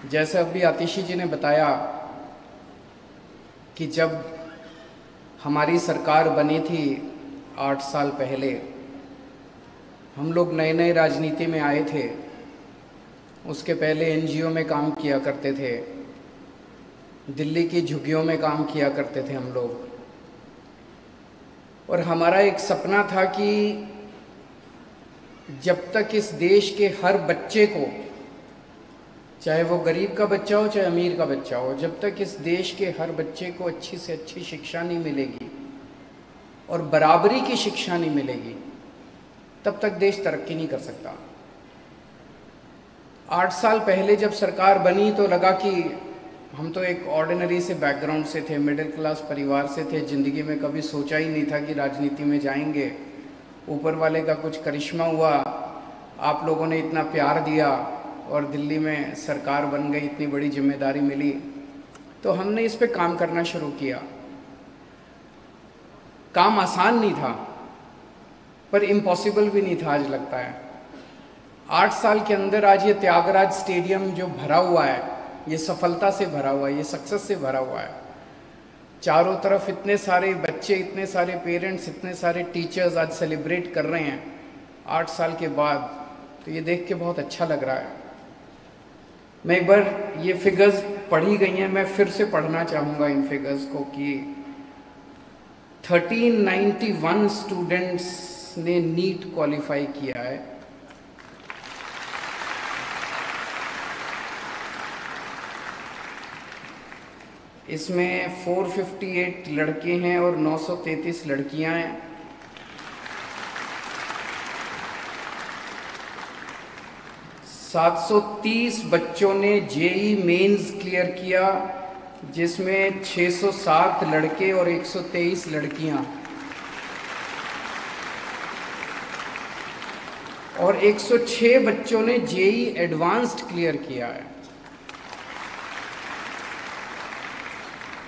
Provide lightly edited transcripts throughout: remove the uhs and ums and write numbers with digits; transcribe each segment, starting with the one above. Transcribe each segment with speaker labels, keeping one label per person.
Speaker 1: जैसे अभी आतिशी जी ने बताया कि जब हमारी सरकार बनी थी 8 साल पहले, हम लोग नए नए राजनीति में आए थे। उसके पहले एनजीओ में काम किया करते थे, दिल्ली की झुग्गियों में काम किया करते थे हम लोग। और हमारा एक सपना था कि जब तक इस देश के हर बच्चे को, चाहे वो गरीब का बच्चा हो चाहे अमीर का बच्चा हो, जब तक इस देश के हर बच्चे को अच्छी से अच्छी शिक्षा नहीं मिलेगी और बराबरी की शिक्षा नहीं मिलेगी, तब तक देश तरक्की नहीं कर सकता। 8 साल पहले जब सरकार बनी तो लगा कि हम तो एक ऑर्डिनरी से बैकग्राउंड से थे, मिडिल क्लास परिवार से थे, ज़िंदगी में कभी सोचा ही नहीं था कि राजनीति में जाएंगे। ऊपर वाले का कुछ करिश्मा हुआ, आप लोगों ने इतना प्यार दिया और दिल्ली में सरकार बन गई, इतनी बड़ी जिम्मेदारी मिली, तो हमने इस पे काम करना शुरू किया। काम आसान नहीं था पर इम्पॉसिबल भी नहीं था, आज लगता है। 8 साल के अंदर आज ये त्यागराज स्टेडियम जो भरा हुआ है, ये सफलता से भरा हुआ है, ये सक्सेस से भरा हुआ है। चारों तरफ इतने सारे बच्चे, इतने सारे पेरेंट्स, इतने सारे टीचर्स आज सेलिब्रेट कर रहे हैं 8 साल के बाद, तो ये देख के बहुत अच्छा लग रहा है। मैं एक बार ये फिगर्स पढ़ी गई हैं, मैं फिर से पढ़ना चाहूँगा इन फिगर्स को कि 1391 स्टूडेंट्स ने नीट क्वालिफाई किया है। इसमें 458 लड़के हैं और 933 लड़कियां हैं। सात 730 बच्चों ने जेई मेंस क्लियर किया, जिसमें 607 लड़के और 123 लड़कियां, और 106 बच्चों ने जेई एडवांस्ड क्लियर किया है।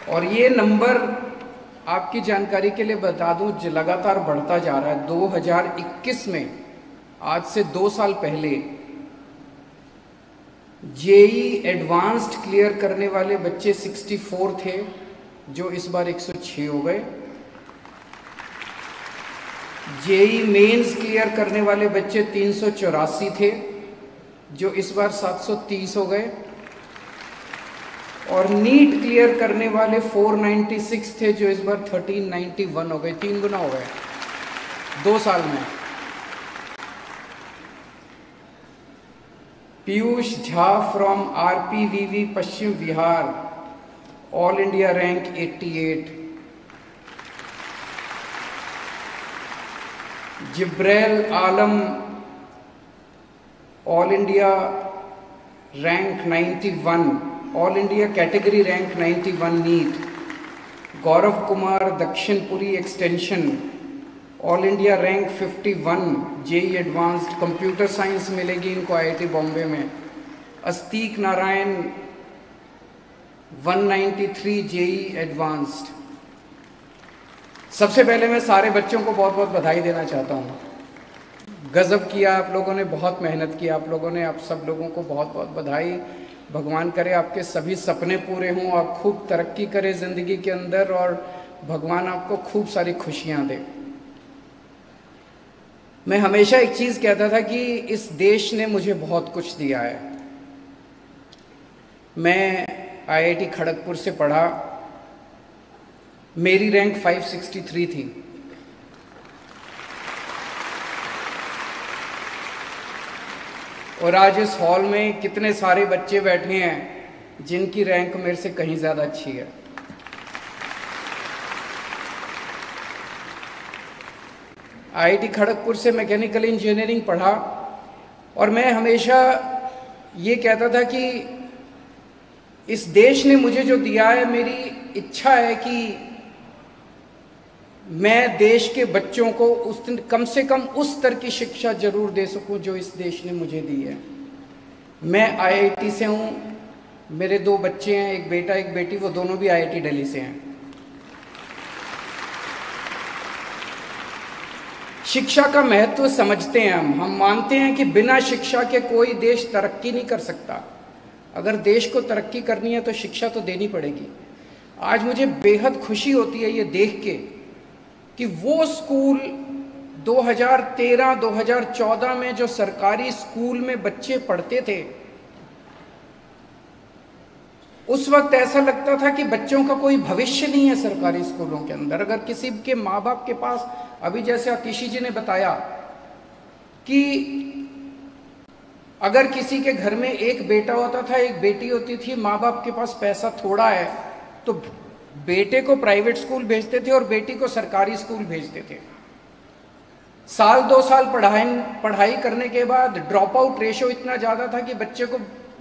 Speaker 1: और ये नंबर आपकी जानकारी के लिए बता दूं, लगातार बढ़ता जा रहा है। 2021 में, आज से 2 साल पहले, जेई एडवांस्ड क्लियर करने वाले बच्चे 64 थे, जो इस बार 106 हो गए। जेई मेंस क्लियर करने वाले बच्चे 384 थे, जो इस बार 730 हो गए। और नीट क्लियर करने वाले 496 थे, जो इस बार 1391 हो गए। 3 गुना हो गए 2 साल में। Piyush Jha from RPVV Paschim Bihar, all India rank 88। Jibrail Alam, all India rank 91, all India category rank 91 NEET. Gaurav Kumar Dakshinpuri extension, all India rank 51 JEE advanced, computer science मिलेगी इनको आईआईटी बॉम्बे में। Astik Narayan 193 JEE advanced. सबसे पहले मैं सारे बच्चों को बहुत बहुत बधाई देना चाहता हूँ। गजब किया आप लोगों ने, बहुत मेहनत की आप लोगों ने। आप सब लोगों को बहुत बहुत बधाई। भगवान करे आपके सभी सपने पूरे हों, आप खूब तरक्की करें ज़िंदगी के अंदर, और भगवान आपको खूब सारी खुशियाँ दे। मैं हमेशा एक चीज़ कहता था कि इस देश ने मुझे बहुत कुछ दिया है। मैं आईआईटी खड़गपुर से पढ़ा, मेरी रैंक 563 थी। और आज इस हॉल में कितने सारे बच्चे बैठे हैं जिनकी रैंक मेरे से कहीं ज़्यादा अच्छी है। आईआईटी खड़गपुर से मैकेनिकल इंजीनियरिंग पढ़ा, और मैं हमेशा ये कहता था कि इस देश ने मुझे जो दिया है, मेरी इच्छा है कि मैं देश के बच्चों को कम से कम उस स्तर की शिक्षा जरूर दे सकूं जो इस देश ने मुझे दी है। मैं आईआईटी से हूं, मेरे 2 बच्चे हैं, एक बेटा एक बेटी, वो दोनों भी आईआईटी दिल्ली से हैं। शिक्षा का महत्व समझते हैं हम मानते हैं कि बिना शिक्षा के कोई देश तरक्की नहीं कर सकता, अगर देश को तरक्की करनी है तो शिक्षा तो देनी पड़ेगी। आज मुझे बेहद खुशी होती है ये देख के कि वो स्कूल 2013-2014 में जो सरकारी स्कूल में बच्चे पढ़ते थे, उस वक्त ऐसा लगता था कि बच्चों का कोई भविष्य नहीं है सरकारी स्कूलों के अंदर। अगर किसी के माँ बाप के पास, अभी जैसे आतिशी जी ने बताया कि अगर किसी के घर में एक बेटा होता था, एक बेटी होती थी, माँ बाप के पास पैसा थोड़ा है तो बेटे को प्राइवेट स्कूल भेजते थे और बेटी को सरकारी स्कूल भेजते थे। साल 2 साल पढ़ाई करने के बाद ड्रॉप आउट रेशो इतना ज़्यादा था कि बच्चे को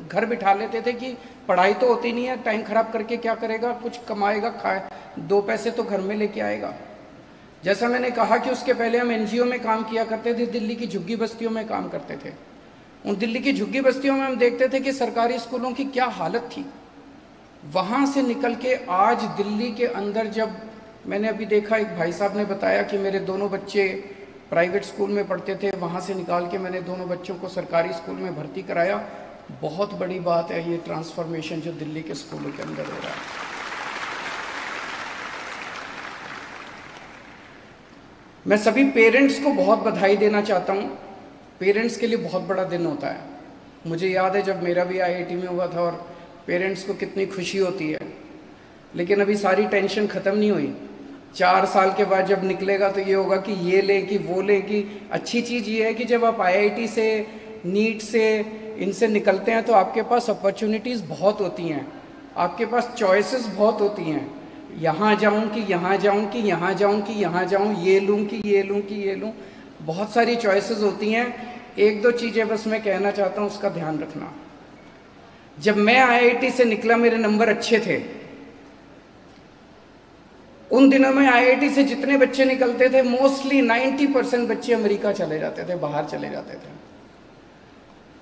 Speaker 1: घर बिठा लेते थे कि पढ़ाई तो होती नहीं है, टाइम खराब करके क्या करेगा, कुछ कमाएगा, खाए 2 पैसे तो घर में लेके आएगा। जैसा मैंने कहा कि उसके पहले हम एनजीओ में काम किया करते थे, दिल्ली की झुग्गी बस्तियों में काम करते थे। उन दिल्ली की झुग्गी बस्तियों में हम देखते थे कि सरकारी स्कूलों की क्या हालत थी। वहाँ से निकल के आज दिल्ली के अंदर, जब मैंने अभी देखा, एक भाई साहब ने बताया कि मेरे दोनों बच्चे प्राइवेट स्कूल में पढ़ते थे, वहाँ से निकाल के मैंने दोनों बच्चों को सरकारी स्कूल में भर्ती कराया। बहुत बड़ी बात है ये ट्रांसफॉर्मेशन जो दिल्ली के स्कूलों के अंदर हो रहा है। मैं सभी पेरेंट्स को बहुत बधाई देना चाहता हूँ। पेरेंट्स के लिए बहुत बड़ा दिन होता है। मुझे याद है जब मेरा भी आईआईटी में हुआ था और पेरेंट्स को कितनी खुशी होती है, लेकिन अभी सारी टेंशन ख़त्म नहीं हुई। 4 साल के बाद जब निकलेगा तो ये होगा कि ये ले कि वो ले। कि अच्छी चीज़ ये है कि जब आप आईआईटी से, नीट से, इनसे निकलते हैं तो आपके पास अपॉर्चुनिटीज़ बहुत होती हैं, आपके पास चॉइसेस बहुत होती हैं। यहाँ जाऊँ कि यहाँ जाऊँ, कि यहाँ जाऊँ कि यहाँ जाऊँ, ये लूँ कि ये लूँ कि ये लूँ, बहुत सारी चॉइसेस होती हैं। 1-2 चीज़ें बस मैं कहना चाहता हूँ, उसका ध्यान रखना। जब मैं आईआईटी से निकला मेरे नंबर अच्छे थे। उन दिनों में आईआईटी से जितने बच्चे निकलते थे मोस्टली 90% बच्चे अमेरिका चले जाते थे, बाहर चले जाते थे।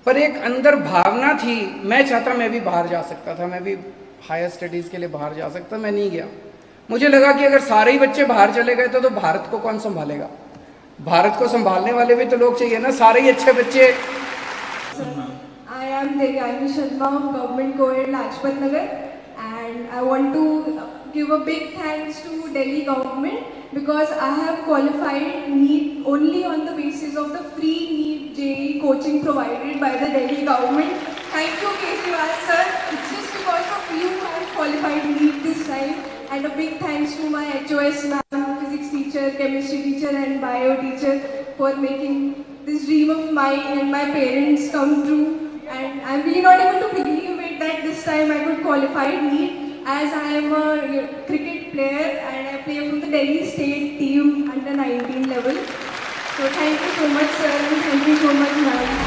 Speaker 1: पर एक अंदर भावना थी, मैं चाहता मैं भी बाहर जा सकता था, मैं भी हायर स्टडीज़ के लिए बाहर जा सकता। मैं नहीं गया। मुझे लगा कि अगर सारे ही बच्चे बाहर चले गए तो भारत को कौन संभालेगा। भारत को संभालने वाले भी तो लोग चाहिए ना, सारे ही अच्छे बच्चे।
Speaker 2: I am Devyani Sharma of Government Co-ed Lajpat Nagar, and I want to give a big thanks to Delhi government because I have qualified NEET only on the basis of the free NEET JEE coaching provided by the Delhi government. Thank you Kejriwal sir, it's just because of you I have qualified NEET this time. And a big thanks to my HOS ma'am, physics teacher, chemistry teacher and bio teacher for making this dream of mine and my parents come true. And I'm really not able to believe it that this time I could qualify NEET, as I am a cricket player and I play from the Delhi state team under 19 level. So thank you so much sir, and thank you so much ma'am.